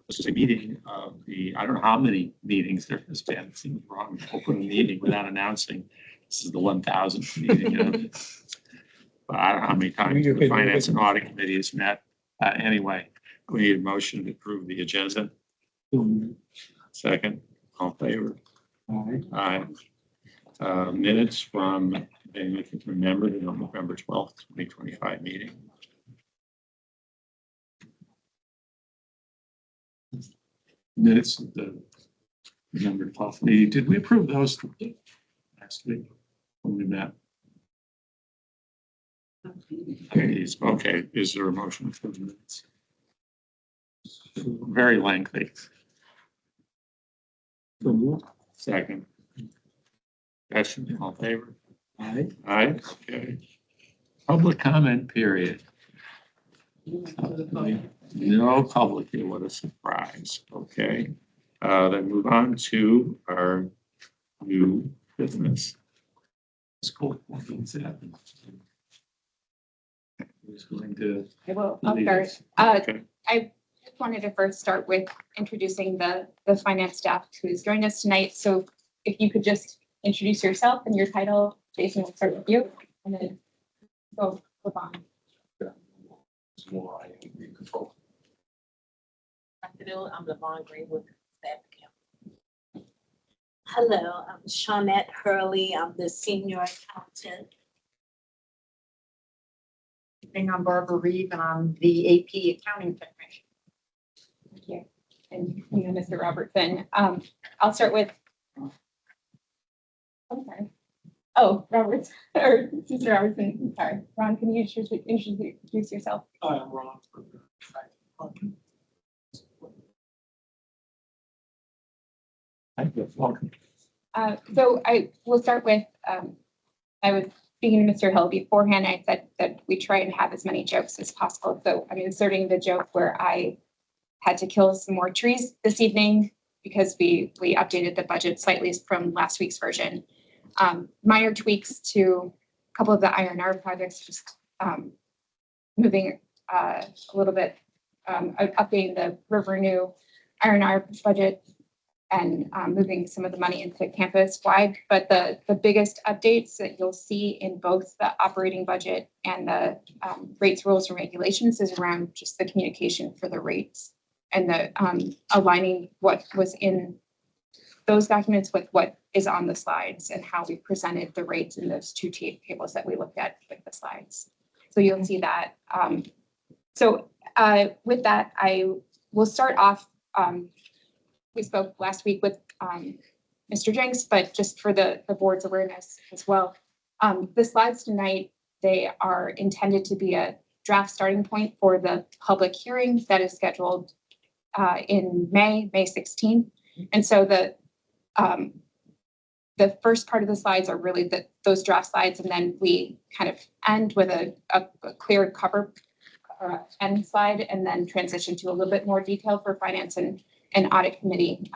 this is a meeting of I don't know how many meetings there has been. It seems wrong to open a meeting without announcing this is the 1000th meeting. But I don't know how many times the Finance and Audit Committee has met. Anyway, we need a motion to approve the agenda. Second, all in favor? Aye. Minutes from, maybe you can remember, the November 12th, 2025 meeting. Minutes of the November 12th meeting. Did we approve those last week when we met? Okay, is there a motion for the minutes? Very lengthy. Second. Question, all in favor? Aye. Aye, okay. Public comment period. No public here, what a surprise. Okay. Then move on to our new business. School. Who's going to? I'll start. Okay. I just wanted to first start with introducing the finance staff who's joined us tonight. So if you could just introduce yourself and your title. Jason, we'll start with you, and then go flip on. I'm Lavon Greenwood, staff accountant. Hello, I'm Shawnette Hurley. I'm the senior accountant. I'm Barbara Reeve, and I'm the AP accounting technician. Thank you. And then Mr. Robertson. I'll start with. I'm sorry. Oh, Roberts or Mr. Robertson. I'm sorry, Ron. Can you introduce yourself? Hi, I'm Ron. Welcome. So I will start with. I was speaking to Mr. Hill beforehand. I said that we try and have as many jokes as possible. So I'm inserting the joke where I had to kill some more trees this evening because we updated the budget slightly from last week's version. Minor tweaks to a couple of the IRNR projects, just moving a little bit, updating the AlexRenew IRNR budget and moving some of the money into campus-wide. But the biggest updates that you'll see in both the operating budget and the rates, rules, and regulations is around just the communication for the rates and the aligning what was in those documents with what is on the slides and how we presented the rates in those two tables that we looked at with the slides. So you'll see that. With that, I will start off. We spoke last week with Mr. Jenks, but just for the board's awareness as well. The slides tonight, they are intended to be a draft starting point for the public hearing that is scheduled in May 16th. And so the first part of the slides are really those draft slides, and then we kind of end with a clear cover end slide, and then transition to a little bit more detail for finance and audit committee,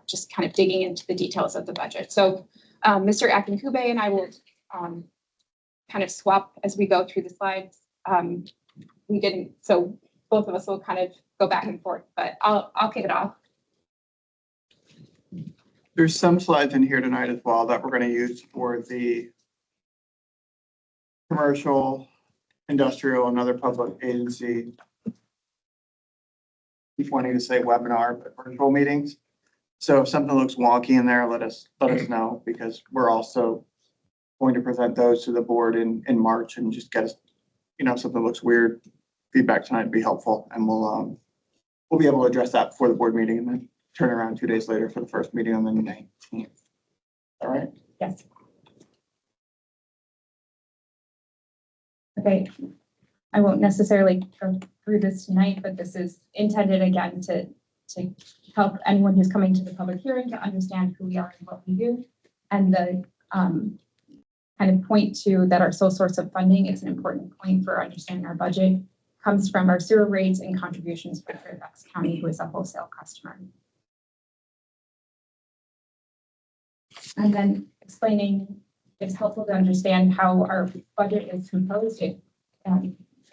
just kind of digging into the details of the budget. So Mr. Akinkube and I will kind of swap as we go through the slides. So both of us will kind of go back and forth, but I'll kick it off. There's some slides in here tonight as well that we're going to use for the commercial, industrial, and other public agency. Keep wanting to say webinar, but virtual meetings. So if something looks wonky in there, let us know, because we're also going to present those to the board in March, and just get us, if something looks weird, feedback tonight would be helpful, and we'll be able to address that before the board meeting, and then turn around 2 days later for the first meeting on the 19th. All right? Yes. Okay. I won't necessarily go through this tonight, but this is intended again to help anyone who's coming to the public hearing to understand who we are and what we do, and the kind of point to that our sole source of funding is an important point for understanding our budget, comes from our sewer rates and contributions from Fairfax County, who is a wholesale customer. And then explaining, it's helpful to understand how our budget is composed.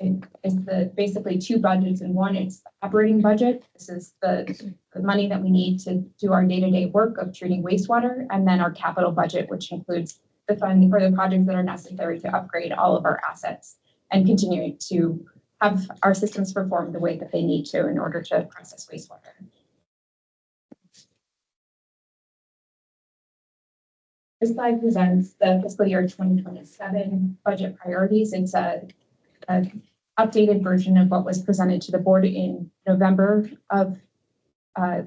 is the basically two budgets in one. It's the operating budget. This is the money that we need to do our day-to-day work of treating wastewater, and then our capital budget, which includes the funding for the projects that are necessary to upgrade all of our assets and continue to have our systems perform the way that they need to in order to process wastewater. This slide presents the fiscal year 2027 budget priorities. It's a updated version of what was presented to the board in November of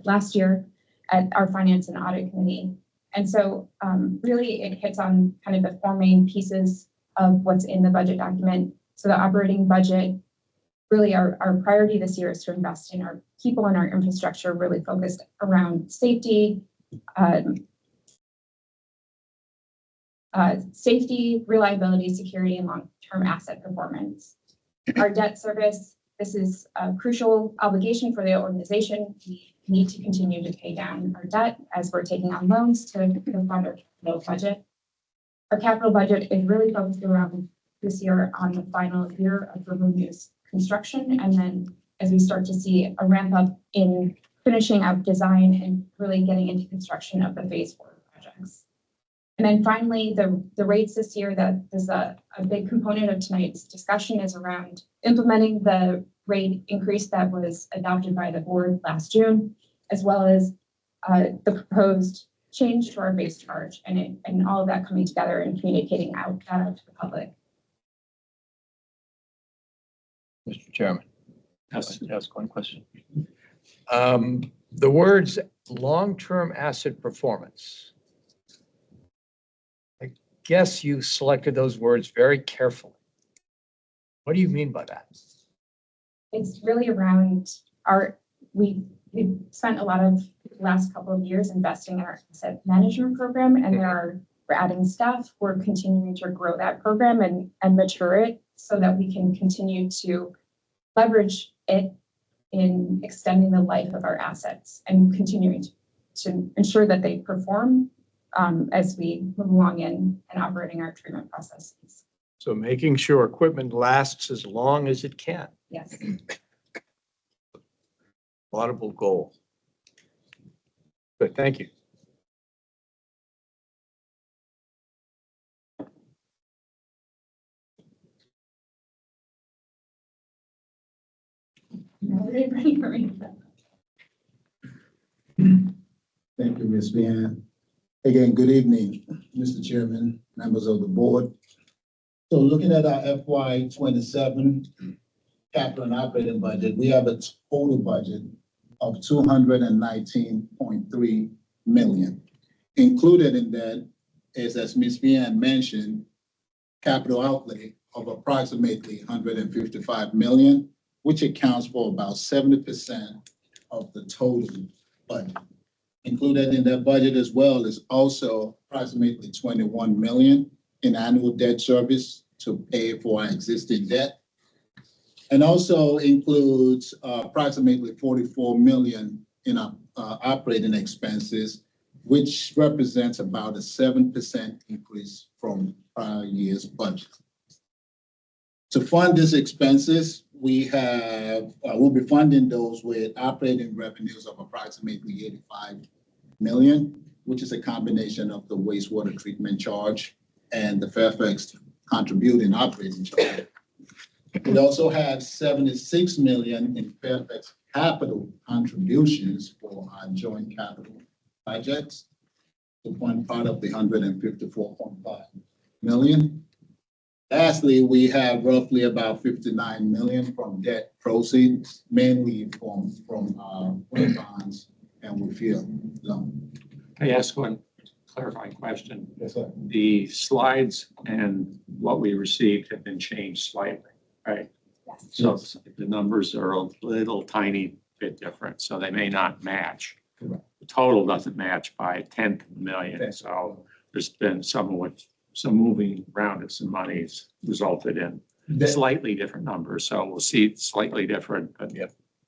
last year at our Finance and Audit Committee. And so really it hits on kind of the four main pieces of what's in the budget document. So the operating budget, really our priority this year is to invest in our people and our infrastructure, really focused around safety, safety, reliability, security, and long-term asset performance. Our debt service, this is a crucial obligation for the organization. We need to continue to pay down our debt as we're taking on loans to fund our capital budget. Our capital budget is really focused around this year on the final year of ReNew's construction. And then as we start to see a ramp up in finishing out design and really getting into construction of the phase 4 projects. And then finally, the rates this year, that is a big component of tonight's discussion, is around implementing the rate increase that was adopted by the board last June, as well as the proposed change to our base charge, and all of that coming together and communicating out to the public. Mr. Chairman, Yes. ask one question. The words long-term asset performance. I guess you selected those words very carefully. What do you mean by that? It's really around we've spent a lot of the last couple of years investing in our asset management program, and we're adding staff. We're continuing to grow that program and mature it so that we can continue to leverage it in extending the life of our assets and continuing to ensure that they perform as we move along in operating our treatment processes. So making sure equipment lasts as long as it can. Yes. Laudable goal. Good, thank you. Ready for me? Thank you, Ms. Vian. Again, good evening, Mr. Chairman, members of the board. So looking at our FY 27 capital and operating budget, we have a total budget of $219.3 million. Included in that is, as Ms. Vian mentioned, capital outlay of approximately $155 million, which accounts for about 70% of the total budget. Included in that budget as well is also approximately $21 million in annual debt service to pay for our existing debt. And also includes approximately $44 million in our operating expenses, which represents about a 7% increase from prior year's budget. To fund these expenses, we'll be funding those with operating revenues of approximately $85 million, which is a combination of the wastewater treatment charge and the Fairfax contributing operating charge. We also have $76 million in Fairfax capital contributions for our joint capital projects to fund part of the $154.5 million. Lastly, we have roughly about $59 million from debt proceeds, mainly from wind bonds and we feel loan. Can I ask one clarifying question? Yes, sir. The slides and what we received have been changed slightly, right? Yes. So the numbers are a little tiny bit different, so they may not match. Correct. The total doesn't match by 1/10 of a million, Yes. so there's been some moving around of some monies resulted in slightly different numbers. So we'll see slightly different, but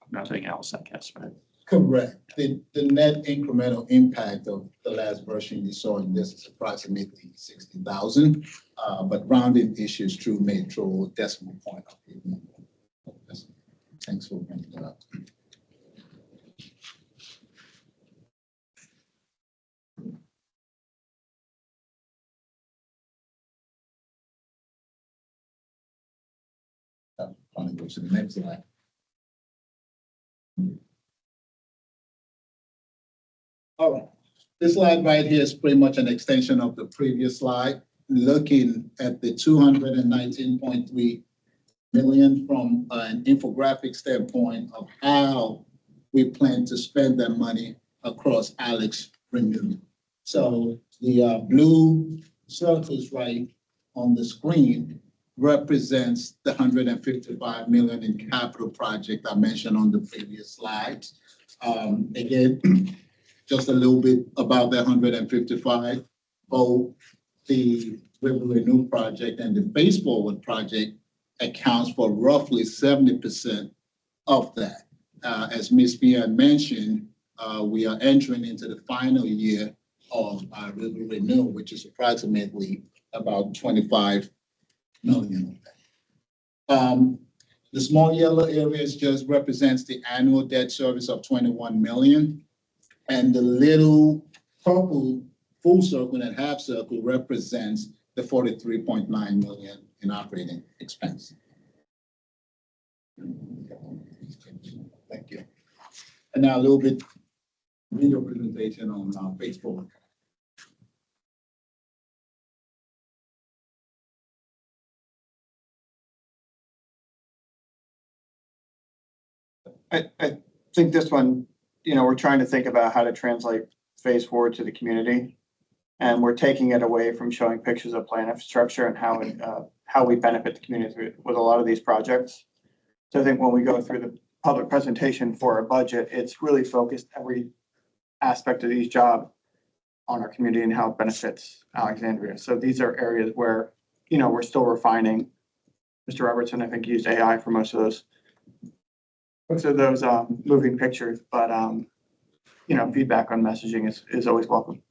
nothing else, I guess, right? Correct. The net incremental impact of the last version you saw in this is approximately 60,000, but rounding issues may throw a decimal point up here. Thanks for bringing that up. Want to go to the next slide. All right, this slide right here is pretty much an extension of the previous slide, looking at the 219.3 million from an infographic standpoint of how we plan to spend that money across AlexRenew. So the blue circles right on the screen represents the 155 million in capital project I mentioned on the previous slides. Again, just a little bit about that 155. Both the River Renew project and the Face Forward project accounts for roughly 70% of that. As Ms. Bian mentioned, we are entering into the final year of River Renew, which is approximately about 25 million of that. The small yellow areas just represents the annual debt service of 21 million. And the little purple full circle and half circle represents the 43.9 million in operating expense. Thank you. And now a little bit video presentation on Facebook. I think this one, we're trying to think about how to translate phase forward to the community. And we're taking it away from showing pictures of plant infrastructure and how we benefit the community with a lot of these projects. So I think when we go through the public presentation for our budget, it's really focused every aspect of each job on our community and how it benefits Alexandria. So these are areas where, we're still refining. Mr. Robertson, I think, used AI for most of those moving pictures, but feedback on messaging is always welcome.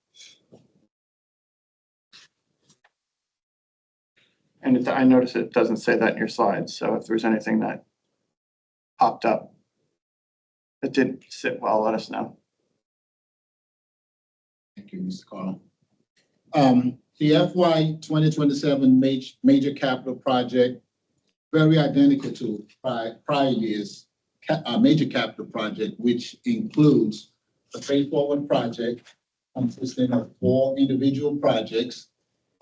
And I notice it doesn't say that in your slides, so if there's anything that popped up that didn't sit well, let us know. Thank you, Mr. Carl. The FY 2027 major capital project, very identical to prior years. Major capital project, which includes the Face Forward project, consisting of 4 individual projects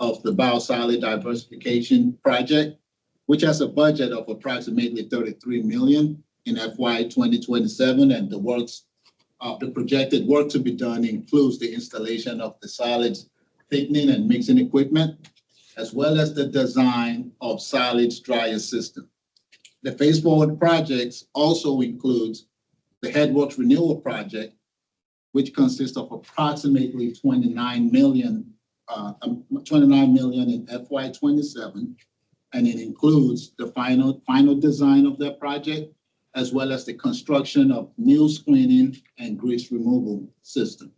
of the biosolid diversification project, which has a budget of approximately 33 million in FY 2027, and the projected work to be done includes the installation of the solids thickening and mixing equipment, as well as the design of solids dryer system. The Face Forward projects also includes the headworks renewal project, which consists of approximately 29 million in FY 27, and it includes the final design of that project, as well as the construction of new screening and grease removal system.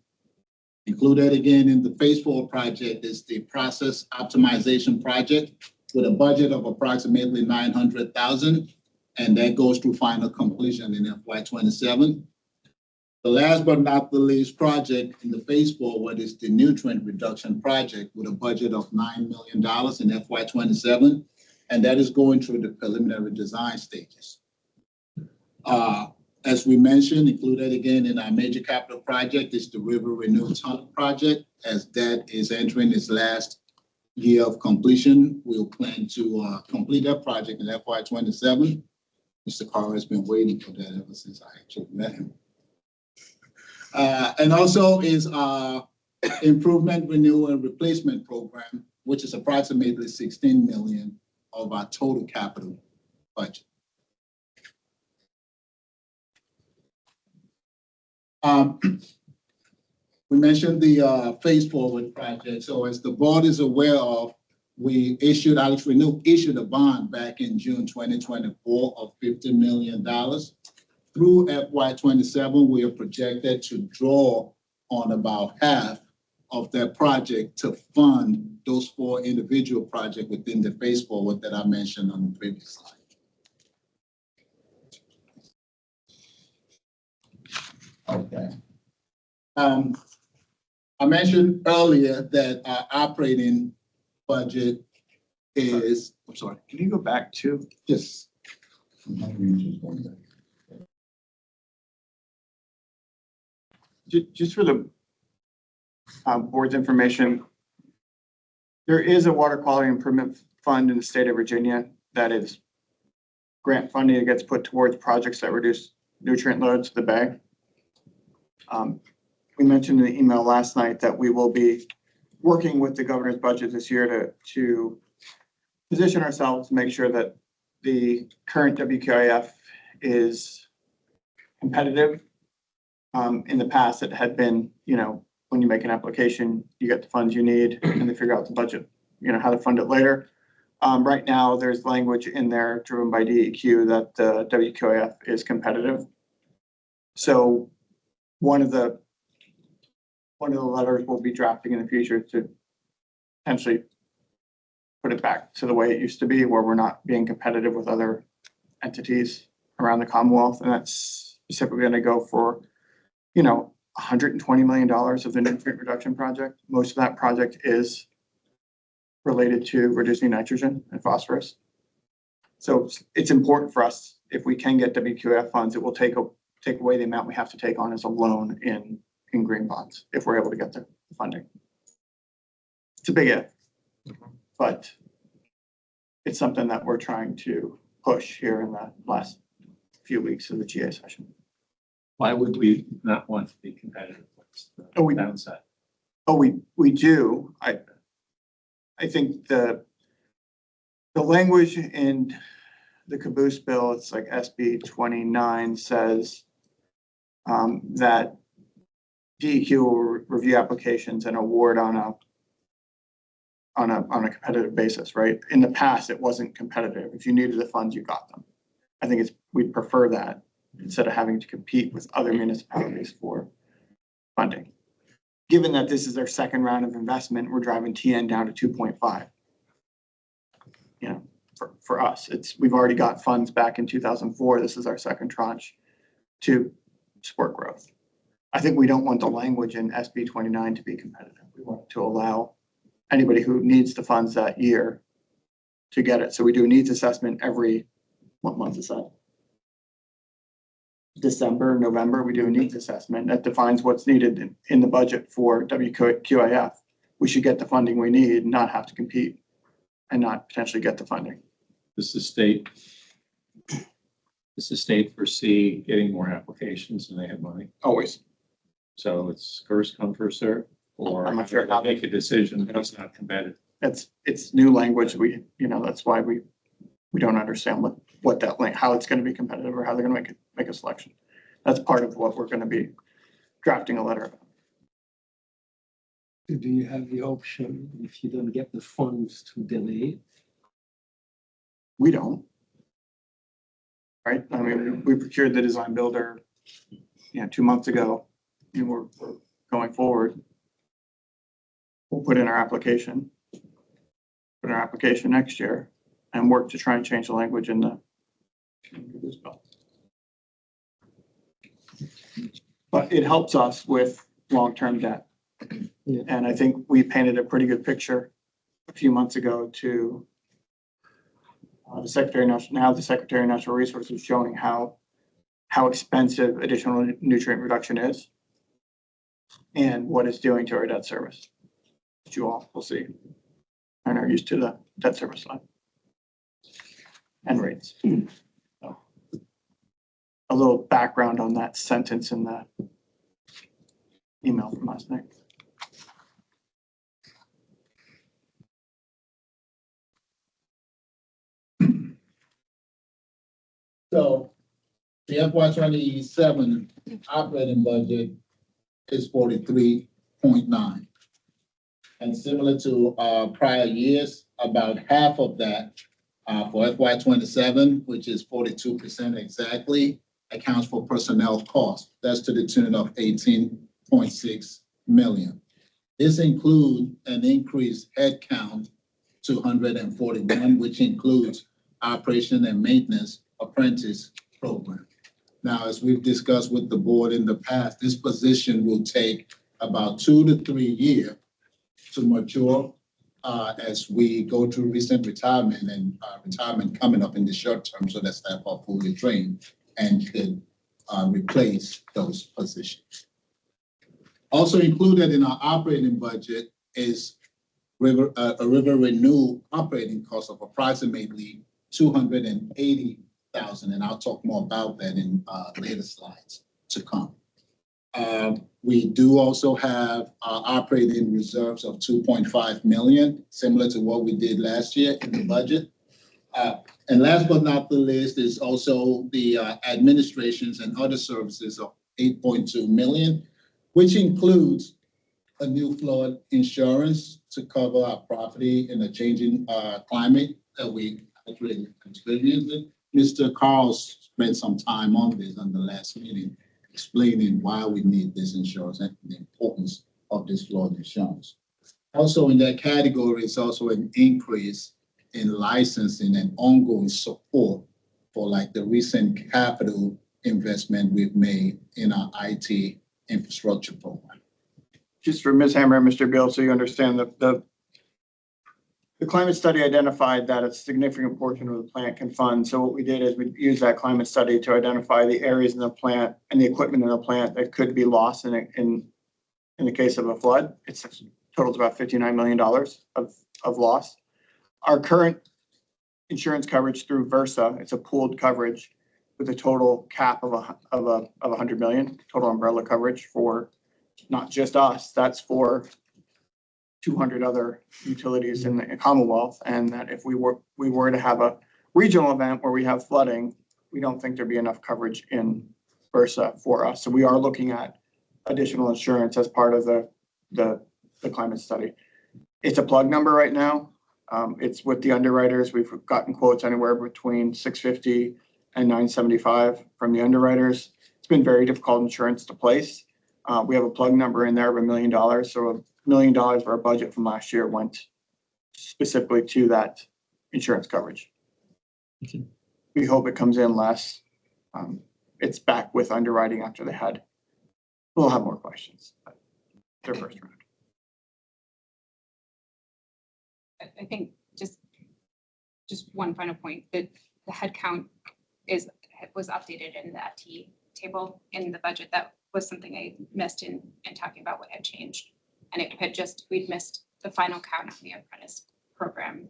Included again in the Face Forward project is the process optimization project with a budget of approximately 900,000, and that goes through final completion in FY 27. The last but not the least project in the Face Forward is the nutrient reduction project with a budget of $9 million in FY 27, and that is going through the preliminary design stages. As we mentioned, included again in our major capital project is the River Renew Tunnel project. As that is entering its last year of completion, we'll plan to complete that project in FY 27. Mr. Carr has been waiting for that ever since I actually met him. And also is our improvement, renewal, and replacement program, which is approximately 16 million of our total capital budget. We mentioned the Face Forward project. So as the board is aware of, AlexRenew issued a bond back in June 2024 of $50 million. Through FY 27, we are projected to draw on about half of that project to fund those 4 individual projects within the Face Forward that I mentioned on the previous slide. Okay. I mentioned earlier that our operating budget is, I'm sorry, can you go back to? just, Just for the board's information, there is a water quality improvement fund in the state of Virginia that is grant funding that gets put towards projects that reduce nutrient loads to the bay. We mentioned in the email last night that we will be working with the governor's budget this year to position ourselves to make sure that the current WQIF is competitive. In the past, it had been, when you make an application, you get the funds you need and they figure out the budget, how to fund it later. Right now, there's language in there driven by DEQ that the WQIF is competitive. So one of the letters we'll be drafting in the future to potentially put it back to the way it used to be, where we're not being competitive with other entities around the Commonwealth. And that's specifically going to go for, $120 million of the nutrient reduction project. Most of that project is related to reducing nitrogen and phosphorus. So it's important for us, if we can get WQF funds, it will take away the amount we have to take on as a loan in green bonds, if we're able to get the funding. It's a big if, but it's something that we're trying to push here in the last few weeks of the GA session. Why would we not want to be competitive? What's the Oh, we- downside? Oh, we do. I think the language in the caboose bill, it's like SB 29 says that DEQ will review applications and award on a competitive basis, right? In the past, it wasn't competitive. If you needed the funds, you got them. I think we'd prefer that instead of having to compete with other municipalities for funding. Given that this is our second round of investment, we're driving TN down to 2.5. For us, we've already got funds back in 2004. This is our second tranche to support growth. I think we don't want the language in SB 29 to be competitive. We want to allow anybody who needs the funds that year to get it. So we do a needs assessment what month is that? December, November, we do a needs assessment that defines what's needed in the budget for WQIF. We should get the funding we need, not have to compete and not potentially get the funding. Does the state foresee getting more applications than they have money? Always. So it's first come, first serve, or I'm not sure how make a decision that it's not competitive. It's new language. That's why we don't understand how it's going to be competitive or how they're going to make a selection. That's part of what we're going to be drafting a letter about. Do you have the option, if you don't get the funds, to delay? We don't. Right? I mean, we procured the design builder, 2 months ago, and we're going forward. We'll put in our application next year and work to try and change the language in this bill. But it helps us with long-term debt. Yeah. And I think we painted a pretty good picture a few months ago to the Secretary of Natural Resources, showing how expensive additional nutrient reduction is and what it's doing to our debt service, which you all will see and are used to the debt service line and rates. So, a little background on that sentence in the email from last night. so the FY 27 operating budget is 43.9. And similar to prior years, about half of that for FY 27, which is 42% exactly, accounts for personnel costs. That's to the tune of 18.6 million. This includes an increased headcount to 141, which includes operation and maintenance apprentice program. Now, as we've discussed with the board in the past, this position will take about 2 to 3 years to mature as we go through recent retirement and retirement coming up in the short term, so that staff are fully trained and could replace those positions. Also included in our operating budget is AlexRenew operating cost of approximately $280,000, and I'll talk more about that in later slides to come. We do also have operating reserves of $2.5 million, similar to what we did last year in the budget. And last but not the least is also the administrations and other services of $8.2 million, which includes a new flood insurance to cover our property in a changing climate that we actually experienced. Mr. Carl spent some time on this on the last meeting, explaining why we need this insurance and the importance of this flood insurance. Also in that category is also an increase in licensing and ongoing support for like the recent capital investment we've made in our IT infrastructure program. Just for Ms. Hammer and Mr. Beal, so you understand the climate study identified that a significant portion of the plant can fund. So what we did is we used that climate study to identify the areas in the plant and the equipment in the plant that could be lost in the case of a flood. It's totals about $59 million of loss. Our current insurance coverage through Versa, it's a pooled coverage with a total cap of 100 million, total umbrella coverage for not just us, that's for 200 other utilities in the Commonwealth. And that if we were to have a regional event where we have flooding, we don't think there'd be enough coverage in Versa for us. So we are looking at additional insurance as part of the climate study. It's a plug number right now. It's with the underwriters. We've gotten quotes anywhere between $650 and $975 from the underwriters. It's been very difficult insurance to place. We have a plug number in there of $1 million. So $1 million of our budget from last year went specifically to that insurance coverage. Okay. We hope it comes in less. It's back with underwriting after they had. We'll have more questions. But their first round. I think just one final point, that the head count was updated in that table in the budget. That was something I missed in talking about what had changed. And it had we'd missed the final count on the apprentice program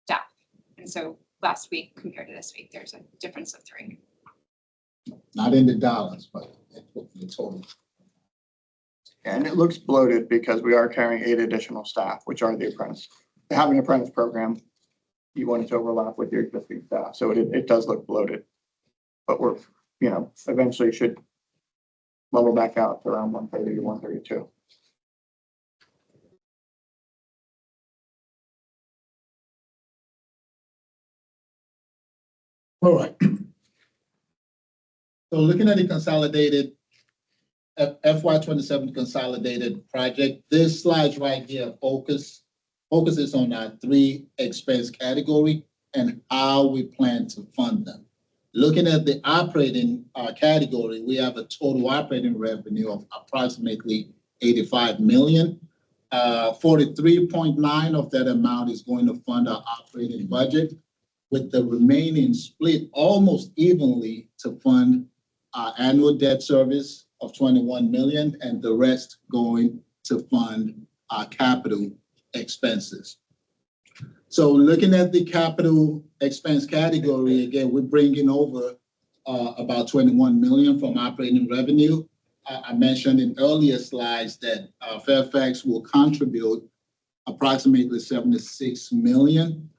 staff. And so last week compared to this week, there's a difference of 3. Not in the dollars, but in the total. And it looks bloated because we are carrying 8 additional staff, which are the apprentice. To have an apprentice program, you want it to overlap with your existing staff. So it does look bloated. But we're, eventually should level back out to around 130 to 132. All right. So looking at the consolidated FY27 consolidated project, this slide right here focuses on our 3 expense category and how we plan to fund them. Looking at the operating category, we have a total operating revenue of approximately $85 million. 43.9 of that amount is going to fund our operating budget, with the remaining split almost evenly to fund our annual debt service of $21 million, and the rest going to fund our capital expenses. So looking at the capital expense category, again, we're bringing over about $21 million from operating revenue. I mentioned in earlier slides that Fairfax will contribute approximately $76 million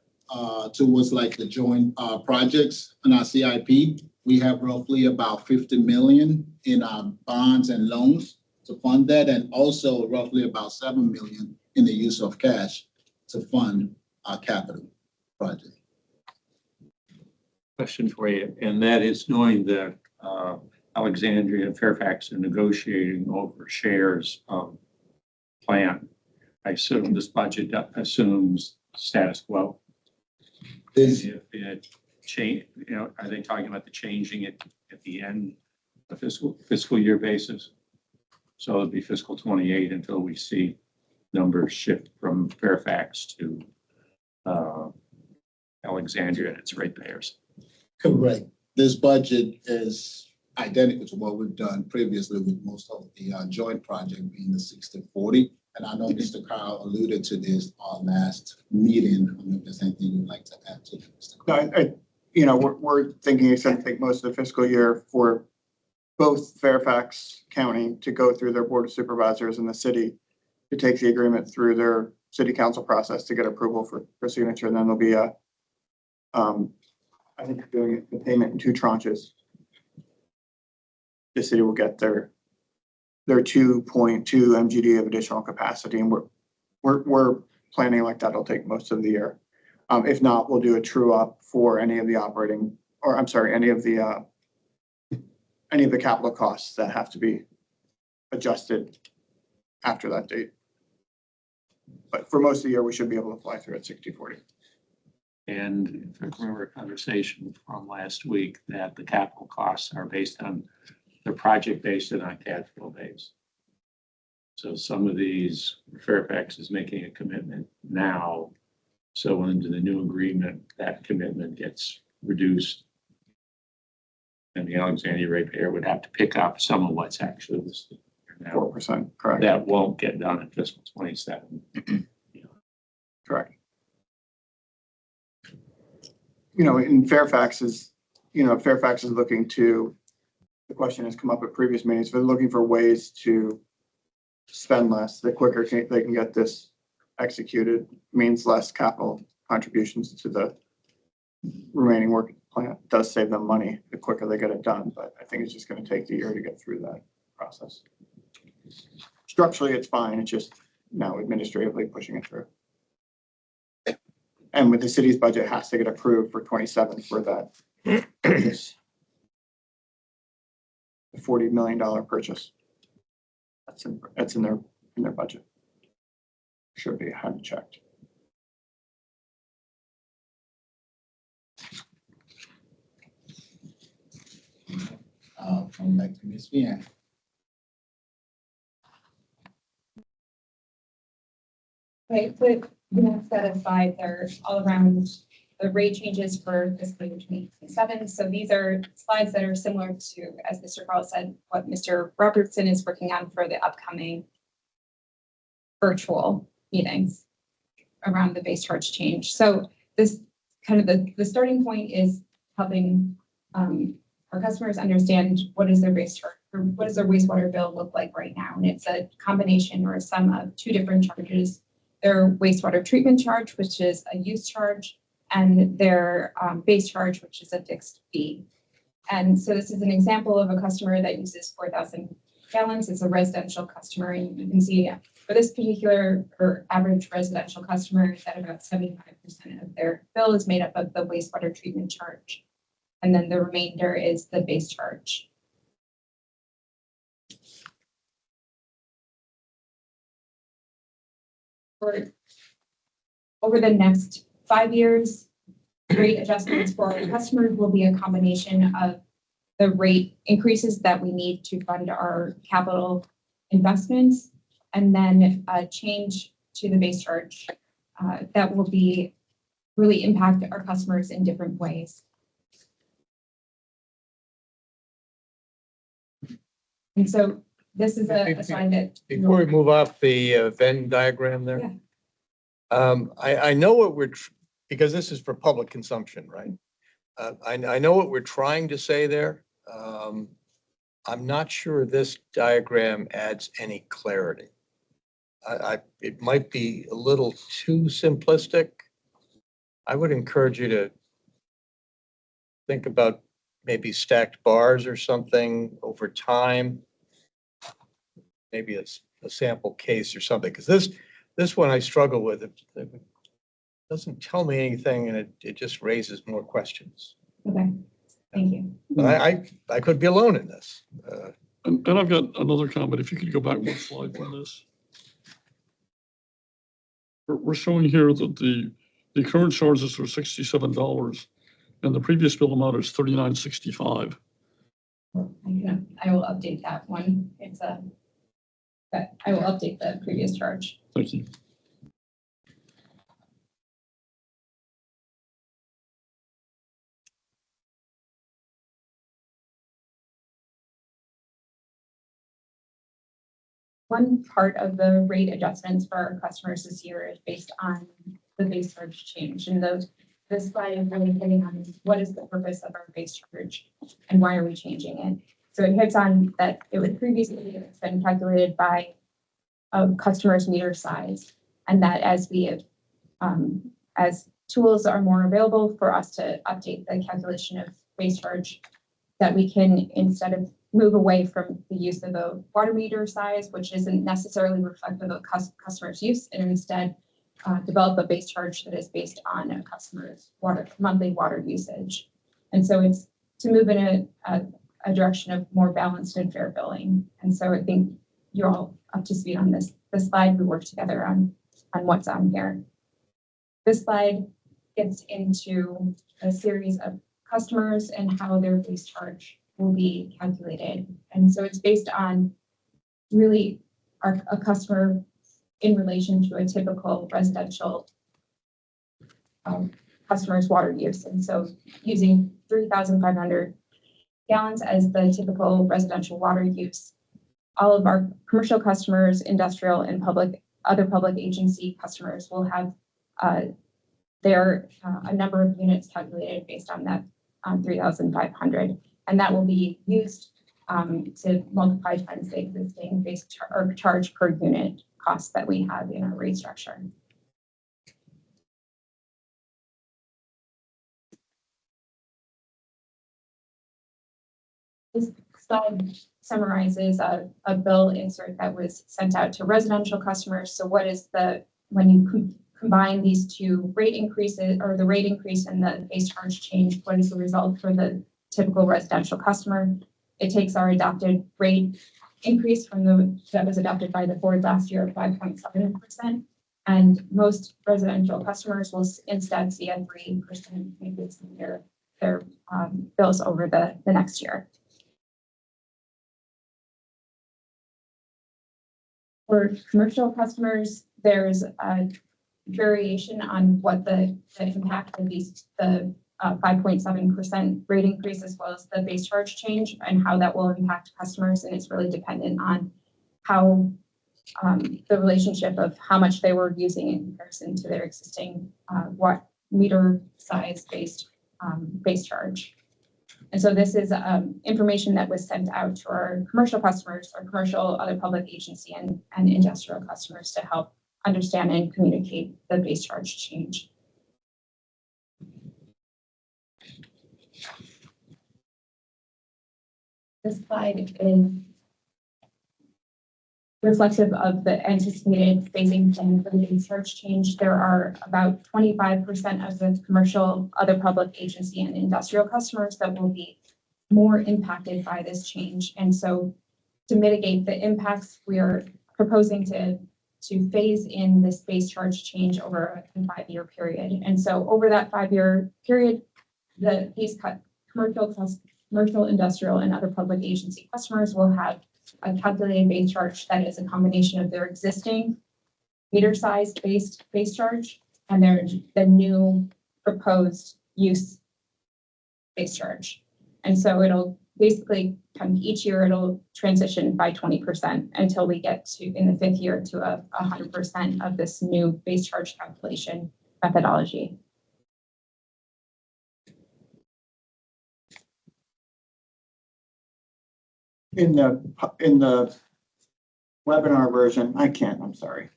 towards like the joint projects in our CIP. We have roughly about $50 million in our bonds and loans to fund that, and also roughly about $7 million in the use of cash to fund our capital project. Question for you, and that is knowing that Alexandria and Fairfax are negotiating over shares of plant. I assume this budget assumes status quo. This, If it change, are they talking about the changing it at the end, the fiscal year basis. So it'd be fiscal 28 until we see numbers shift from Fairfax to Alexandria and its ratepayers. Correct. This budget is identical to what we've done previously with most of the joint project being the 60-40. And I know Mr. Kyle alluded to this on last meeting. I don't know if there's anything you'd like to add to that, Mr. No, Kyle. we're thinking it's going to take most of the fiscal year for both Fairfax County to go through their board of supervisors and the city to take the agreement through their city council process to get approval for signature. And then there'll be I think they're doing the payment in 2 tranches. The city will get their 2.2 MGD of additional capacity, and we're planning like that'll take most of the year. If not, we'll do a true up for any of the any of the capital costs that have to be adjusted after that date. But for most of the year, we should be able to fly through at 60-40. And if I remember a conversation from last week that the capital costs are based on, they're project based and on cash flow based. So some of these, Fairfax is making a commitment now. So under the new agreement, that commitment gets reduced. And the Alexandria ratepayer would have to pick up some of what's actually listed here now. 4%, correct. That won't get done in fiscal 27. Correct. In Fairfax is looking to, the question has come up at previous meetings, they're looking for ways to spend less. The quicker they can get this executed means less capital contributions to the remaining work plan. It does save them money the quicker they get it done, but I think it's just going to take the year to get through that process. Structurally, it's fine. It's just now administratively pushing it through. And with the city's budget, it has to get approved for 27 for that purchase. The $40 million purchase. That's in their budget. Should be, I haven't checked. Come back to Ms. Vian. Okay, so set aside, they're all around the rate changes for fiscal year 2027. So these are slides that are similar to, as Mr. Carl said, what Mr. Robertson is working on for the upcoming virtual meetings around the base charge change. So this kind of the starting point is helping our customers understand what is their base charge, or what does their wastewater bill look like right now. And it's a combination or a sum of 2 different charges. Their wastewater treatment charge, which is a use charge, and their base charge, which is a fixed fee. And so this is an example of a customer that uses 4,000 gallons. It's a residential customer, and you can see for this particular or average residential customer that about 75% of their bill is made up of the wastewater treatment charge. And then the remainder is the base charge. Over the next 5 years, rate adjustments for our customers will be a combination of the rate increases that we need to fund our capital investments, and then a change to the base charge that will be really impact our customers in different ways. And so this is a slide that. Before we move off the Venn diagram there. Yeah. I know what because this is for public consumption, right? I know what we're trying to say there. I'm not sure this diagram adds any clarity. It might be a little too simplistic. I would encourage you to think about maybe stacked bars or something over time. Maybe it's a sample case or something, because this one I struggle with. It doesn't tell me anything, and it just raises more questions. Okay, thank you. But I could be alone in this. And I've got another comment. If you could go back one slide on this. We're showing here that the current charges are $67 and the previous bill amount is $39.65. I will update that one. But I will update the previous charge. Thank you. One part of the rate adjustments for our customers this year is based on the base charge change. And this slide is really hitting on what is the purpose of our base charge and why are we changing it? So it hits on that it was previously it's been calculated by a customer's meter size, and that as tools are more available for us to update the calculation of base charge, that we can, instead of move away from the use of a water meter size, which isn't necessarily reflective of customer's use, and instead develop a base charge that is based on a customer's monthly water usage. And so it's to move in a direction of more balanced and fair billing. And so I think you're all up to speed on this slide. We worked together on what's on here. This slide gets into a series of customers and how their base charge will be calculated. And so it's based on really a customer in relation to a typical residential customer's water use. And so using 3,500 gallons as the typical residential water use, all of our commercial customers, industrial and other public agency customers will have a number of units calculated based on that 3,500. And that will be used to multiply times the existing base charge per unit cost that we have in our rate structure. This slide summarizes a bill insert that was sent out to residential customers. So what is when you combine these two rate increases, or the rate increase and the base charge change, what is the result for the typical residential customer? It takes our adopted rate increase that was adopted by the board last year of 5.7%. And most residential customers will instead see a 3% increase in their bills over the next year. For commercial customers, there's a variation on what the impact of the 5.7% rate increase, as well as the base charge change, and how that will impact customers. And it's really dependent on how the relationship of how much they were using in comparison to their existing meter size based base charge. And so this is information that was sent out to our commercial customers, our commercial, other public agency, and industrial customers to help understand and communicate the base charge change. This slide is reflective of the anticipated phasing plan for the base charge change. There are about 25% of the commercial, other public agency, and industrial customers that will be more impacted by this change. And so to mitigate the impacts, we are proposing to phase in this base charge change over a 5-year period. And so over that 5-year period, these commercial, industrial, and other public agency customers will have a calculated base charge that is a combination of their existing meter size based base charge and the new proposed use base charge. And so it'll basically each year it'll transition by 20% until we get to, in the 5th year, to 100% of this new base charge calculation methodology. In the webinar version, webinar.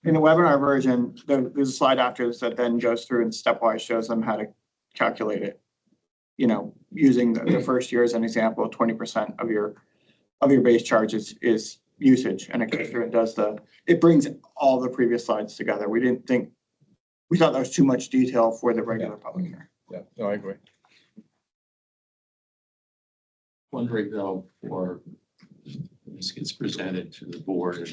In the webinar version, there's a slide after this that then goes through and stepwise shows them how to calculate it. Using the first year as an example, 20% of your base charge is usage, and it goes through and it brings all the previous slides together. We thought that was too much detail for the regular public hearing. Yeah, no, I agree. Wondering though, before this gets presented to the board,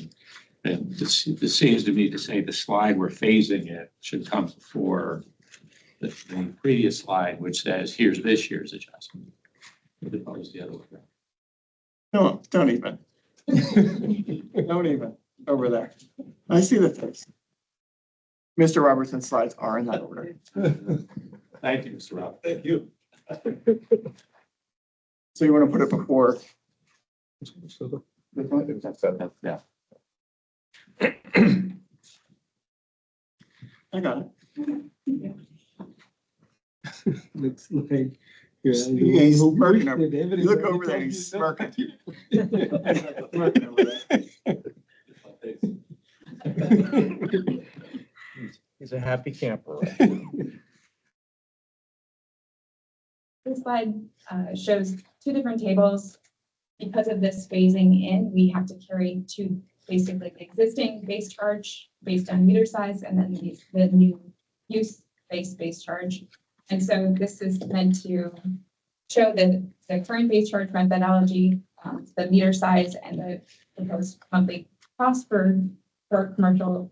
and this seems to me to say the slide we're phasing it should come before the previous slide, which says, here's this year's adjustment. No, don't even. Don't even, over there. I see the face. Mr. Robertson's slides are in that order. Thank you, Mr. Rob. Thank you. So you want to put it before? So this one? Yeah. I got it. Looks like. Yeah, he's smirking over- You look over there, he's smirking. Smirking over there. He's a happy camper. This slide shows two different tables. Because of this phasing in, we have to carry two, basically the existing base charge based on meter size, and then the new use-based base charge. And so this is meant to show the current base charge methodology, the meter size, and the proposed monthly cost for commercial,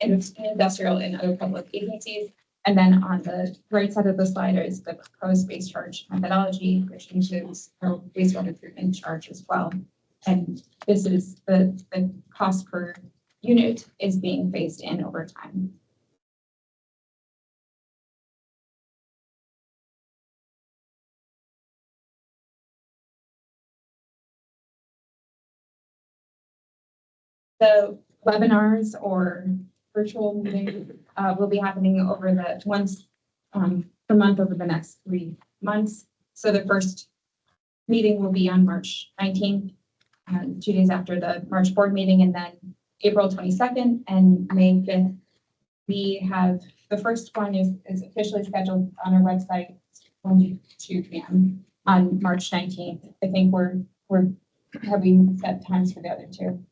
industrial, and other public agencies. And then on the right side of the slide is the proposed base charge methodology, which includes our wastewater treatment charge as well. And this is the cost per unit is being phased in over time. The webinars or virtual meetings will be happening over the once per month over the next 3 months. So the first meeting will be on March 19th, 2 days after the March board meeting, and then April 22nd and May 5th. We have, the first one is officially scheduled on our website, 1 to 2 p.m. on March 19th. I think we're having set times for the other two.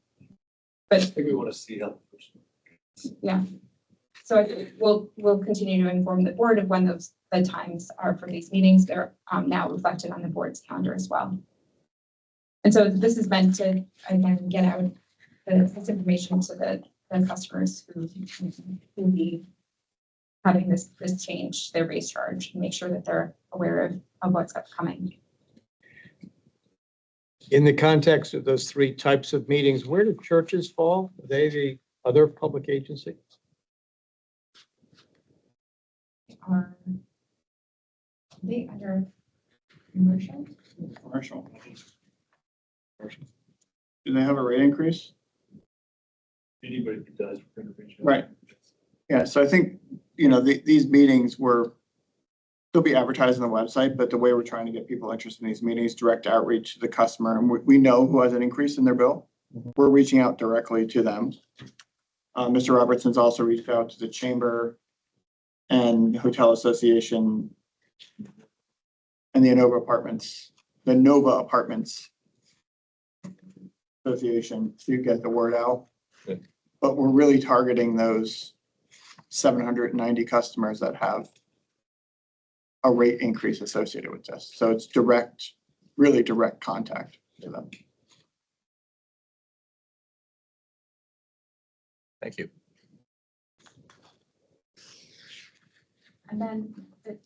But I think we want to see how. yeah, so I think we'll continue to inform the board of when the times are for these meetings. They're now reflected on the board's calendar as well. And so this is meant to, again, get out this information to the customers who will be having this change their base charge and make sure that they're aware of what's upcoming. In the context of those three types of meetings, where do churches fall? Are they the other public agency? Are they under commercial? Commercial. Do they have a rate increase? Anybody who does. we're gonna reach out. Right. Yeah, so I think, these meetings they'll be advertised on the website, but the way we're trying to get people interested in these meetings, direct outreach to the customer, and we know who has an increase in their bill. We're reaching out directly to them. Mr. Robertson's also reached out to the Chamber and Hotel Association and the Nova Apartments Association to get the word out. Good. But we're really targeting those 790 customers that have a rate increase associated with this. So it's really direct contact to them. Thank you. And then the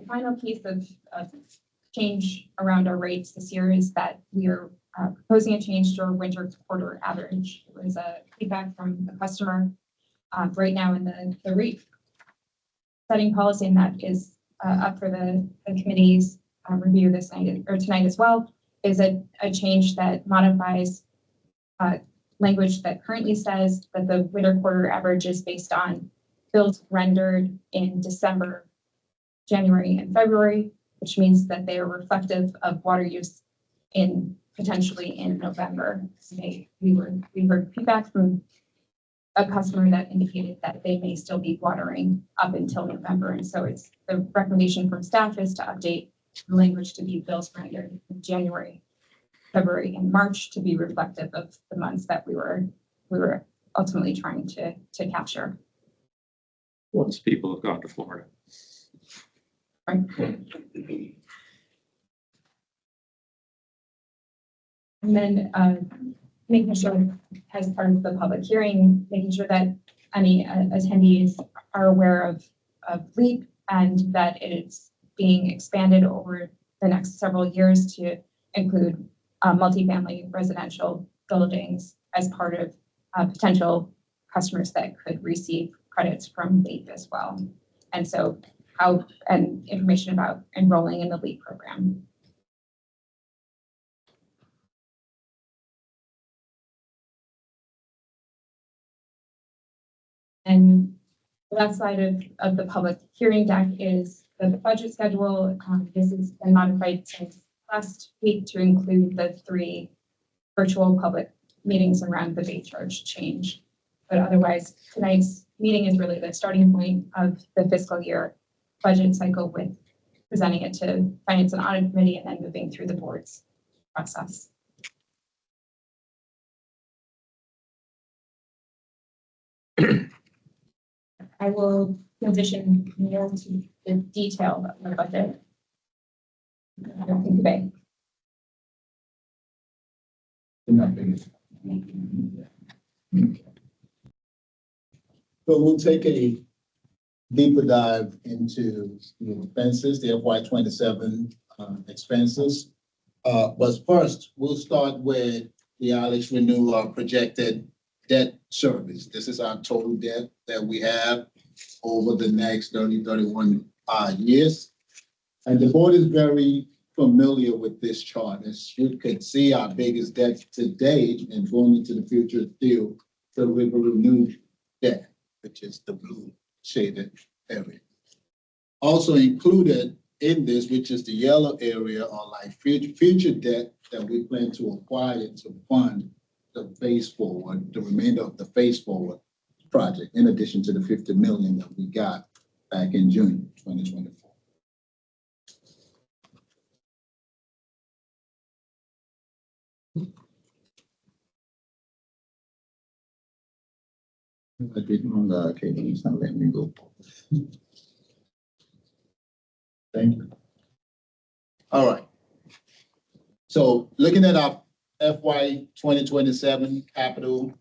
final piece of change around our rates this year is that we are proposing a change to our winter quarter average. It was a feedback from the customer right now in the rate setting policy, and that is up for the committee's review this night or tonight as well, is a change that modifies language that currently says that the winter quarter average is based on bills rendered in December, January, and February, which means that they are reflective of water use potentially in November. We heard feedback from a customer that indicated that they may still be watering up until November. And so it's the recommendation from staff is to update the language to be bills rendered in January, February, and March to be reflective of the months that we were ultimately trying to capture. Once people have gone to Florida. Right. And then making sure, as part of the public hearing, making sure that any attendees are aware of LEAP and that it's being expanded over the next several years to include multifamily residential buildings as part of potential customers that could receive credits from LEAP as well. And so and information about enrolling in the LEAP program. And the last slide of the public hearing deck is the budget schedule. This has been modified since last week to include the 3 virtual public meetings around the base charge change. But otherwise, tonight's meeting is really the starting point of the fiscal year budget cycle, with presenting it to Finance and Audit Committee and then moving through the board's process. I will transition more to the detail of the budget. I don't think today. So we'll take a deeper dive into the expenses, the FY 27 expenses. But first, we'll start with the AlexRenew projected debt service. This is our total debt that we have over the next 31 years. And the board is very familiar with this chart. As you can see, our biggest debt to date and going into the future is still the AlexRenew debt, which is the blue shaded area. Also included in this, which is the yellow area, are like future debt that we plan to acquire to fund the phase forward, the remainder of the phase forward project, in addition to the 50 million that we got back in June 2024. I didn't on the cable, it's not letting me go. Thank you. All right. So looking at our FY 2027 capital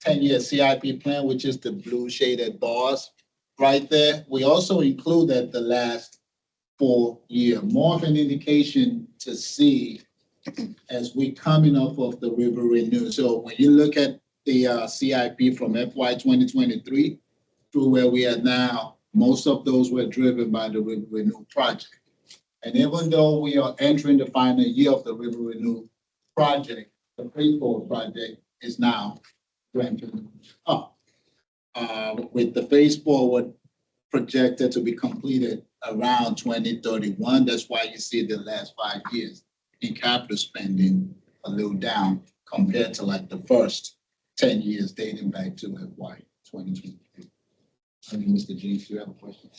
10-year CIP plan, which is the blue shaded bars right there, we also included the last 4 year, more of an indication to see as we coming off of the AlexRenew. So when you look at the CIP from FY 2023 through where we are now, most of those were driven by the AlexRenew project. And even though we are entering the final year of the AlexRenew project, the phase forward project is now ramping up. With the phase forward projected to be completed around 2031, that's why you see the last 5 years in capital spending a little down compared to like the first 10 years dating back to FY 2023. I mean, Mr. James, do you have a question?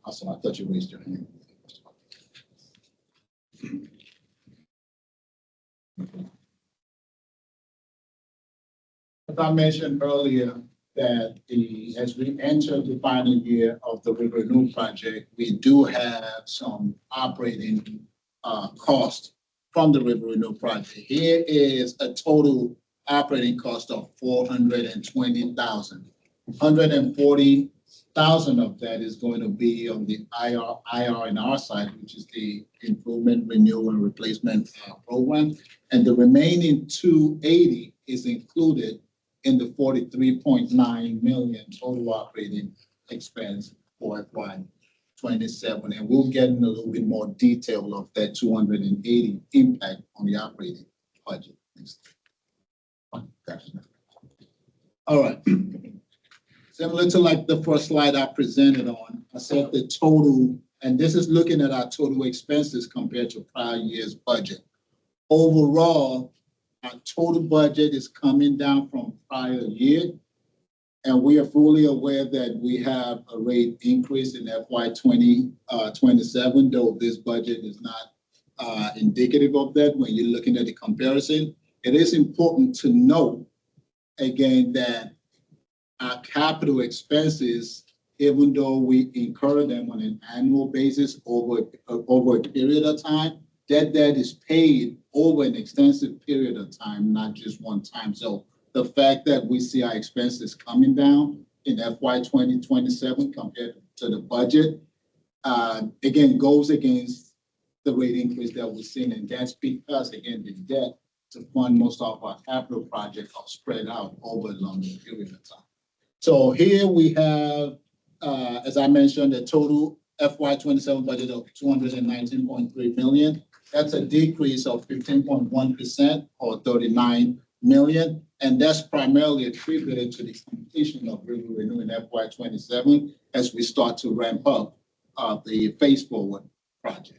Awesome, I thought you raised your hand. As I mentioned earlier, that as we enter the final year of the AlexRenew project, we do have some operating costs from the AlexRenew project. Here is a total operating cost of $420,000. $140,000 of that is going to be on the IR&R side, which is the improvement, renewal, and replacement program. And the remaining $280,000 is included in the $43.9 million total operating expense for FY 27. And we'll get in a little bit more detail of that 280 impact on the operating budget. All right. Similar to like the first slide I presented on, I said the total, and this is looking at our total expenses compared to prior year's budget. Overall, our total budget is coming down from prior year, and we are fully aware that we have a rate increase in FY 2027, though this budget is not indicative of that when you're looking at the comparison. It is important to note, again, that our capital expenses, even though we incur them on an annual basis over a period of time, that is paid over an extensive period of time, not just one time. So the fact that we see our expenses coming down in FY 2027 compared to the budget again, goes against the rate increase that we're seeing. And that's because, again, the debt to fund most of our capital projects are spread out over a longer period of time. So here we have, as I mentioned, a total FY 27 budget of 219.3 million. That's a decrease of 15.1% or 39 million. And that's primarily attributed to the completion of River Renew in FY 27 as we start to ramp up the Phase Forward project.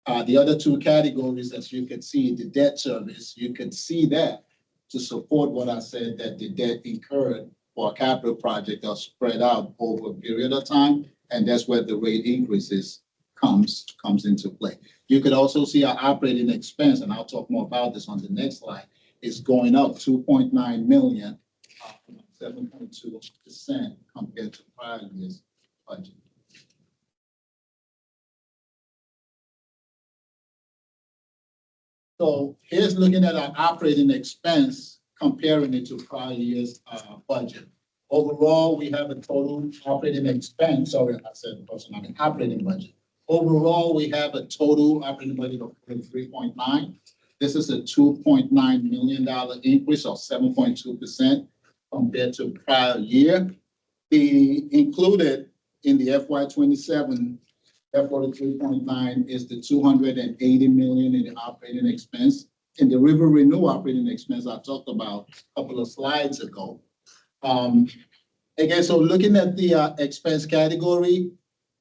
The other two categories, as you can see, the debt service, you can see that to support what I said, that the debt incurred for a capital project are spread out over a period of time, and that's where the rate increases comes into play. You could also see our operating expense, and I'll talk more about this on the next slide, is going up 2.9 million, 7.2% compared to prior year's budget. So here's looking at our operating expense, comparing it to prior year's budget. Overall, we have a total operating expense, sorry, I said operating budget. Overall, we have a total operating budget of 3.9. This is a $2.9 million increase of 7.2% compared to prior year. The included in the FY 27 F43.9 is the 280 million in the operating expense. In the River Renew operating expense I talked about a couple of slides ago. Again, so looking at the expense category,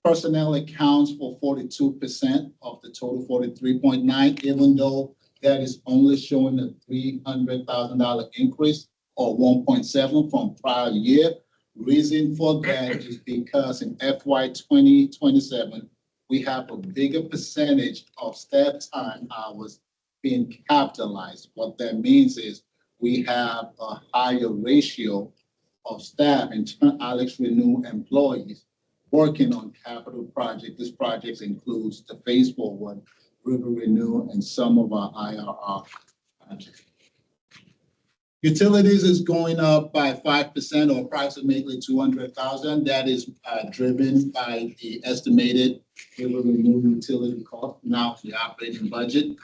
personnel accounts for 42% of the total 43.9, even though that is only showing a $300,000 increase or 1.7 from prior year. Reason for that is because in FY 2027, we have a bigger percentage of staff time hours being capitalized. What that means is we have a higher ratio of staff and AlexRenew employees working on capital projects. This project includes the Phase Forward, River Renew, and some of our IRR projects. Utilities is going up by 5% or approximately 200,000. That is driven by the estimated River Renew utility cost, now the operating budget.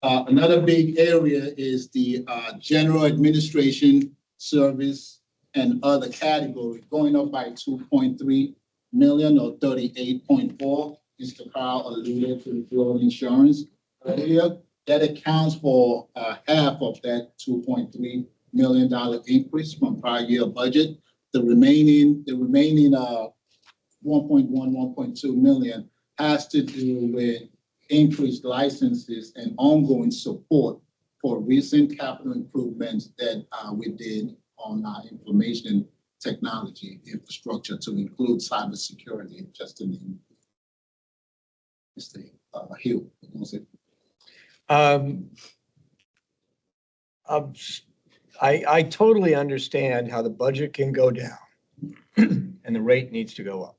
Another big area is the general administration service and other category, going up by 2.3 million or 38.4. Mr. Carl alluded to the flood insurance earlier. That accounts for half of that $2.3 million increase from prior year budget. The remaining 1.1, 1.2 million has to do with increased licenses and ongoing support for recent capital improvements that we did on our information technology infrastructure to include cybersecurity, just to name Mr. Hill. I totally understand how the budget can go down and the rate needs to go up.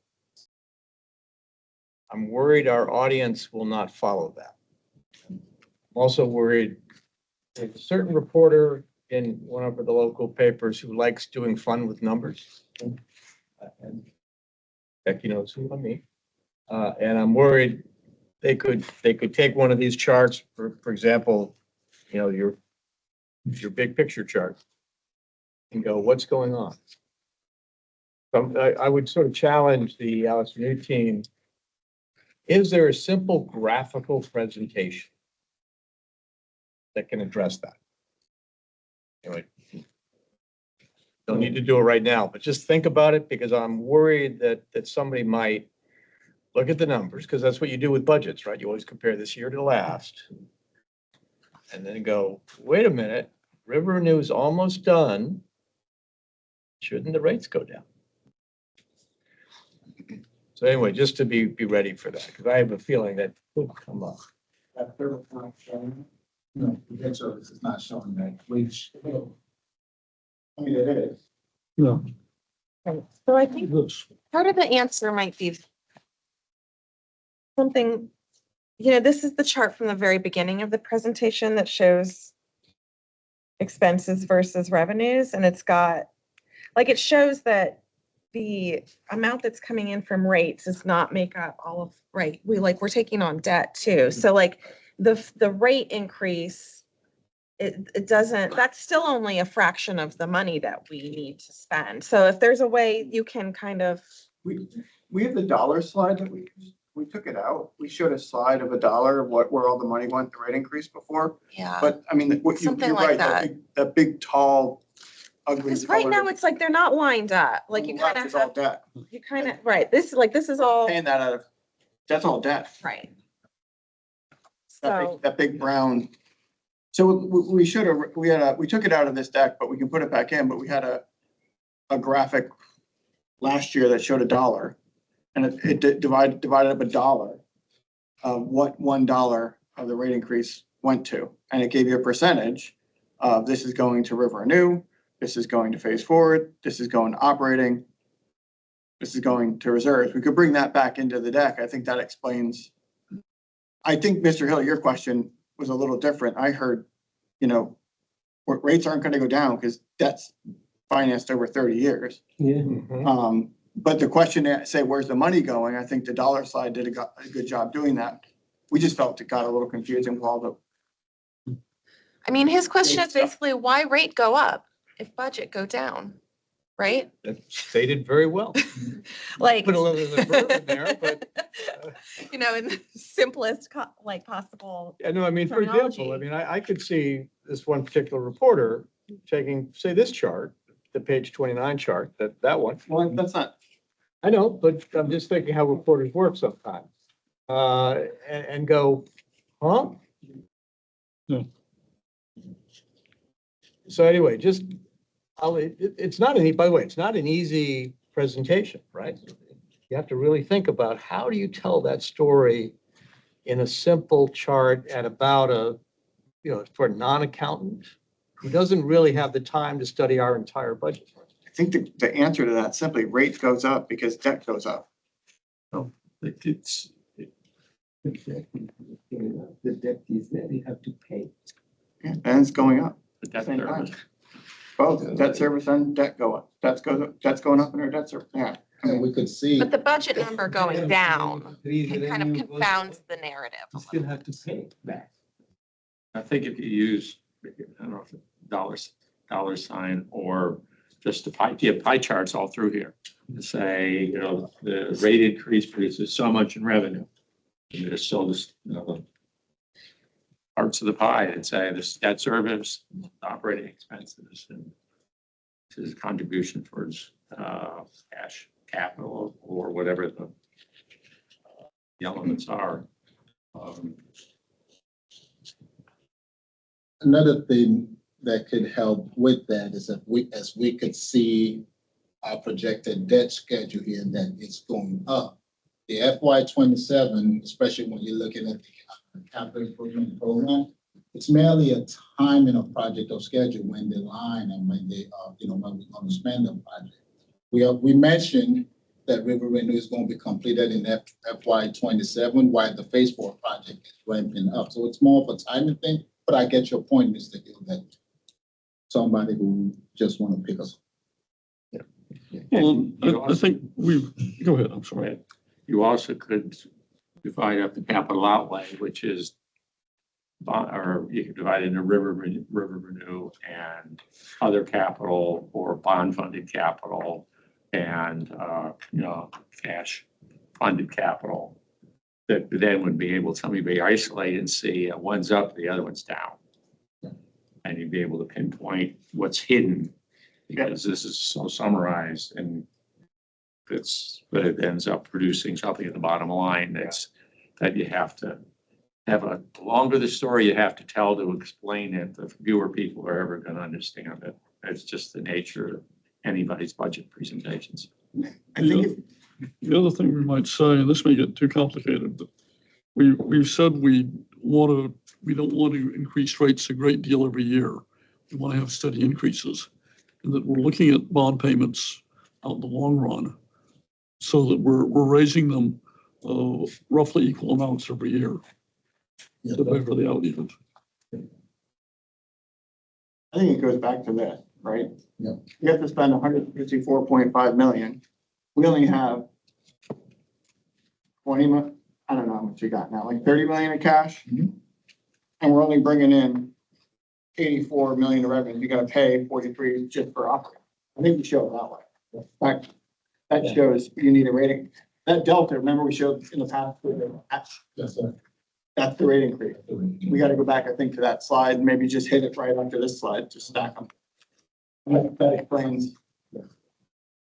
I'm worried our audience will not follow that. I'm also worried there's a certain reporter in one of the local papers who likes doing fun with numbers. And Becky knows who I mean. And I'm worried they could take one of these charts, for example, you know, your big picture chart, and go, what's going on? So I would sort of challenge the AlexRenew team. Is there a simple graphical presentation that can address that? Anyway, don't need to do it right now, but just think about it, because I'm worried that somebody might look at the numbers, because that's what you do with budgets, right? You always compare this year to last. And then go, wait a minute, River Renew is almost done. Shouldn't the rates go down? So anyway, just to be ready for that, because I have a feeling that could come up. That third not showing, no, the debt service is not showing that, which, I mean, it is. No, So I think this. part of the answer might be something, you know, this is the chart from the very beginning of the presentation that shows expenses versus revenues. And it's got, like, it shows that the amount that's coming in from rates does not make up all of, right? We're taking on debt too. So like the rate increase, it doesn't, that's still only a fraction of the money that we need to spend. So if there's a way you can kind of, We have the dollar slide that we took it out. We showed a slide of $1, where all the money went, the rate increase before. yeah. But I mean, Something you're like right, that. that big, tall, ugly. Because right now colored- it's like they're not lined up. Like on you the kind left of is all have, debt. you kind of, right, this is all, Paying that out of, that's all debt. right. That So, that big brown. So we should have, we took it out of this deck, but we can put it back in, but we had a graphic last year that showed $1 and it divided up $1 of what $1 of the rate increase went to. And it gave you a percentage of this is going to AlexRenew, this is going to phase forward, this is going to operating, this is going to reserves. We could bring that back into the deck. I think that explains. I think, Mr. Hill, your question was a little different. I heard, rates aren't going to go down because debt's financed over 30 years. Yeah. But the question, say, where's the money going? I think the dollar slide did a good job doing that. We just felt it got a little confusing with all the. I mean, his question is stuff. basically why rate go up if budget go down, right? That's stated very well. Like. Put a little bit of verb in there, but. In the simplest possible. Yeah, no, I mean, for example, I mean, I could see this one particular reporter taking, say, this chart, the page 29 chart, that one. Well, that's not. I know, but I'm just thinking how reporters work sometimes. And go, huh? Yeah. So anyway, it's not by the way, it's not an easy presentation, right? You have to really think about how do you tell that story in a simple chart at about for a non-accountant who doesn't really have the time to study our entire budget. I think the answer to that simply rate goes up because debt goes up. It's, The debt is there, they have to pay. Yeah, and it's going up. the debt Same service. time. Both debt service and debt go up. That's going up in our debt service. Yeah. And we could see, But the budget number going down Increase the kind of revenue, confounds the narrative. a You still little. have to pay back. I think if you use, I don't know, if dollar sign or just the pie charts all through here. To say, the rate increase produces so much in revenue. And there's still this, parts of the pie that say this debt service, operating expenses, and this is contribution towards cash capital or whatever the elements are. another thing that could help with that is as we could see our projected debt schedule here, that it's going up. The FY 27, especially when you're looking at the capital improvement program, it's merely a timing of project or schedule when they line and when they when we're going to spend the project. We mentioned that AlexRenew is going to be completed in FY 27, while the phase 4 project is ramping up. So it's more of a timing thing, but I get your point, Mr. Hill, that somebody who just want to pick us. Well, I think go ahead, I'm sorry. You also could divide up the capital outlay, which is, or you could divide it into AlexRenew and other capital or bond funded capital and, cash funded capital. That then would be able, somebody be isolated and see one's up, the other one's down. And you'd be able to pinpoint what's hidden because this is so summarized and but it ends up producing something at the bottom line that you have to have the longer the story you have to tell to explain it, the fewer people are ever going to understand it. It's just the nature of anybody's budget presentations. I think The other thing we might say, and this may get too complicated, but we've said we don't want to increase rates a great deal every year. We want to have steady increases, and that we're looking at bond payments out in the long run, so that we're raising them roughly equal amounts every year to pay for the out even. I think it goes back to that, right? Yeah. You have to spend 154.5 million we only have 20, I don't know how much you got now, like 30 million in cash. Mhm. And we're only bringing in 84 million in revenue. You gotta pay 43 just for operating. I think we show it that way. In fact, that Yeah. shows you need a rating. That delta, remember we showed in the past, Yes, sir. that's the rate increase. We gotta go back, I think, to that slide, maybe just hit it right after this slide, just stack them. That explains.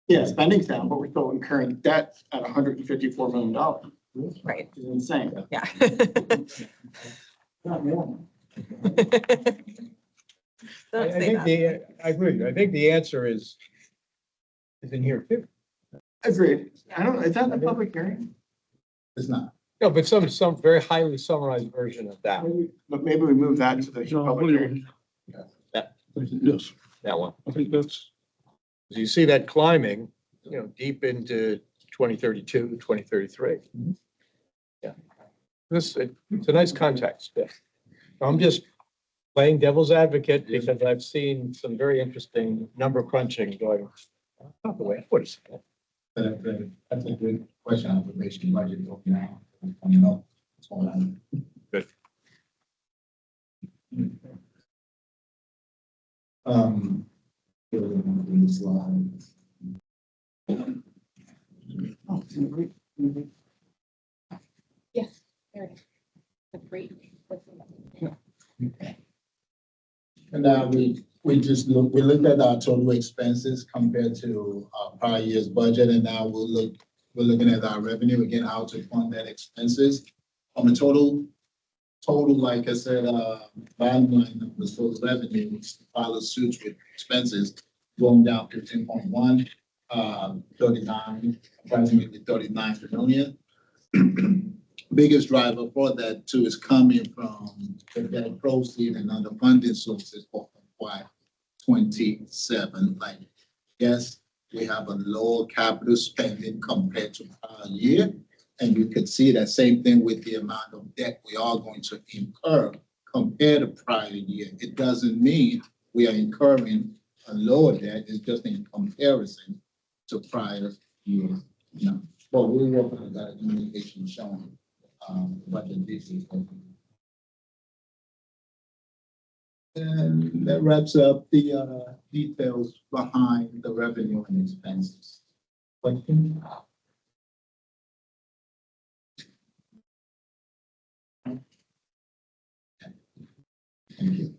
Yeah, spending's down, but we're still incurring debt at $154 million. Right, Which is insane. yeah. Not more. Don't I say think that. I agree. I think the answer is in here too. Agreed. I don't know, is that the public hearing? It's not. No, but some very highly summarized version of that, But maybe we move that to the John, public what do hearing. Yes, that one. I think that's, You see that climbing, deep into 2032, 2033. Yeah. It's a nice context. Yeah. I'm just playing devil's advocate because I've seen some very interesting number crunching going. Not the way I would have said it. That's a good question. Information budget looking out, coming up. What's going on? Good. Slides. Yes. There it is. The rate. And now we just we looked at our total expenses compared to our prior year's budget, and now we're looking at our revenue again, how to fund that expenses. On the total, like I said, bottom line numbers, total revenue follows suit with expenses going down 15.1, 39, approximately 39 million. Biggest driver for that too is coming from the debt proceeds and other funding sources for FY27. Like, yes, we have a lower capital spending compared to prior year. And you could see that same thing with the amount of debt we are going to incur compared to prior year. It doesn't mean we are incurring a lower debt, it's just in comparison to prior years. No, but we're working on that communication showing. Budget details. And that wraps up the details behind the revenue and expenses. Question? Thank you.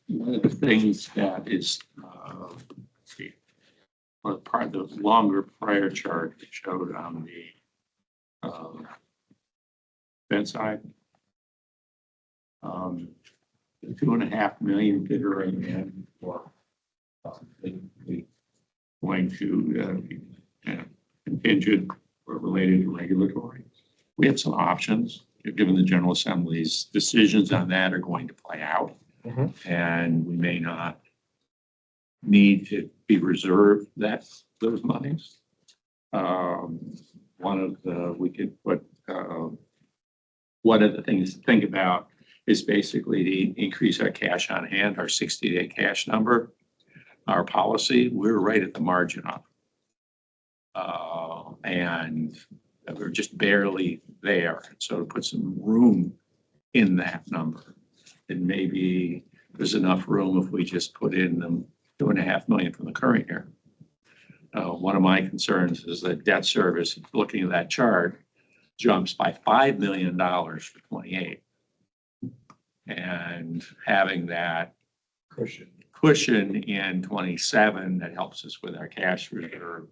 One of the things that is, let's see, or part of the longer prior chart that showed on the fence side. The 2.5 million figure in for going to contingent or related to regulatory. We have some options, given the General Assembly's decisions on that are going to play out. Mhm. And we may not need to be reserved those monies. We could put, one of the things to think about is basically to increase our cash on hand, our 60-day cash number. Our policy, we're right at the margin of. And we're just barely there. So to put some room in that number, and maybe there's enough room if we just put in them 2.5 million from the current year. One of my concerns is that debt service, looking at that chart, jumps by $5 million for 28. And having that cushion in 27 that helps us with our cash reserve.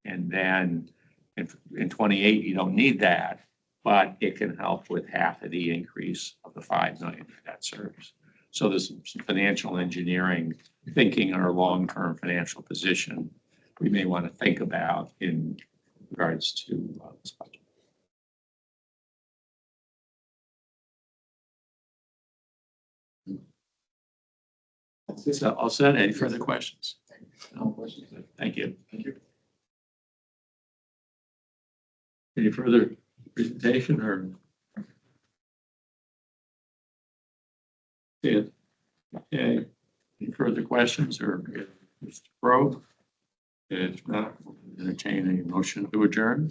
And then in 28, you don't need that, but it can help with half of the increase of the 5 million for debt service. So there's some financial engineering, thinking our long-term financial position we may want to think about in regards to this budget. So I'll send any further questions. No questions. Thank you. Thank you. Any further presentation or? Yeah. Okay, any further questions or Mr. Crowe? If not, entertain a motion to adjourn.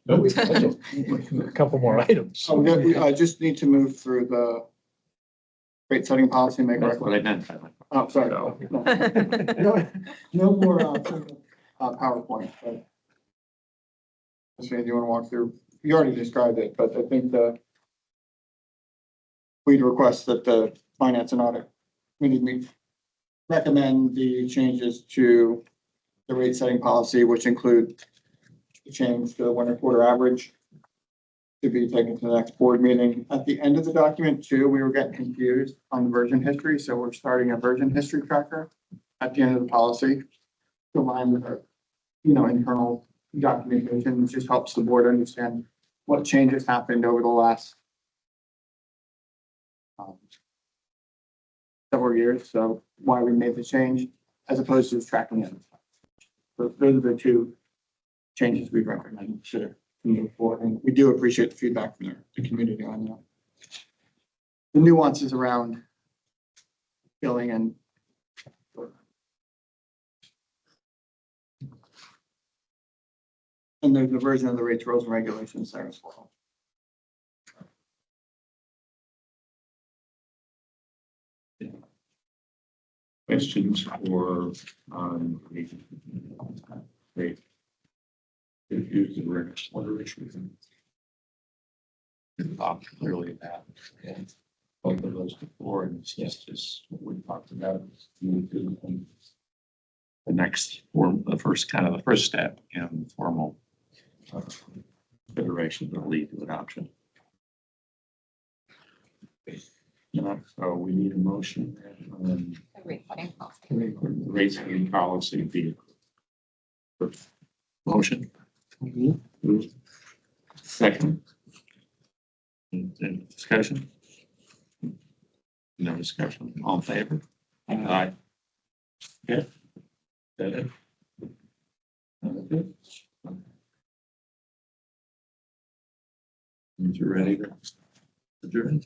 A couple more items. So I just need to move through the rate setting policy, make That's our, what I meant. oh, sorry. No. No no more, PowerPoint, but. Mr. Andy, you want to walk through, you already described it, but I think we'd request that the finance and audit, we recommend the changes to the rate setting policy, which include the change to the winter quarter average to be taken to the next board meeting. At the end of the document too, we were getting confused on the version history, so we're starting a version history tracker at the end of the policy to align with our, internal documentation. It just helps the board understand what changes happened over the last several years, so why we made the change, as opposed to just tracking it. So those are the two changes we recommend to move forward, and we do appreciate the feedback from the community on the nuances around billing and there's a version of the rates, rules, and regulations there as well. Questions for, the rate? Use the rate, water issues. It's not clearly that, and both of those before, and it's just what we talked about. The next form, the first step in formal consideration that lead to adoption. So we need a motion. The rate setting policy. Rate setting policy be motion. Second. And discussion? No discussion. All in favor? Aye. Okay. That it? Okay. You ready to adjourn?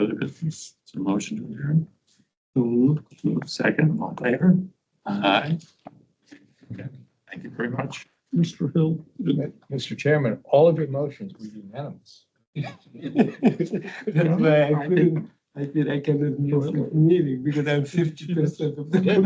Other business, it's a motion to adjourn. Second, all in favor? Aye. Okay. Thank you very much. Mr. Hill, Mr. Chairman, all of your motions were unanimous. That's why I cannot miss the meeting because I'm 50% of the committee.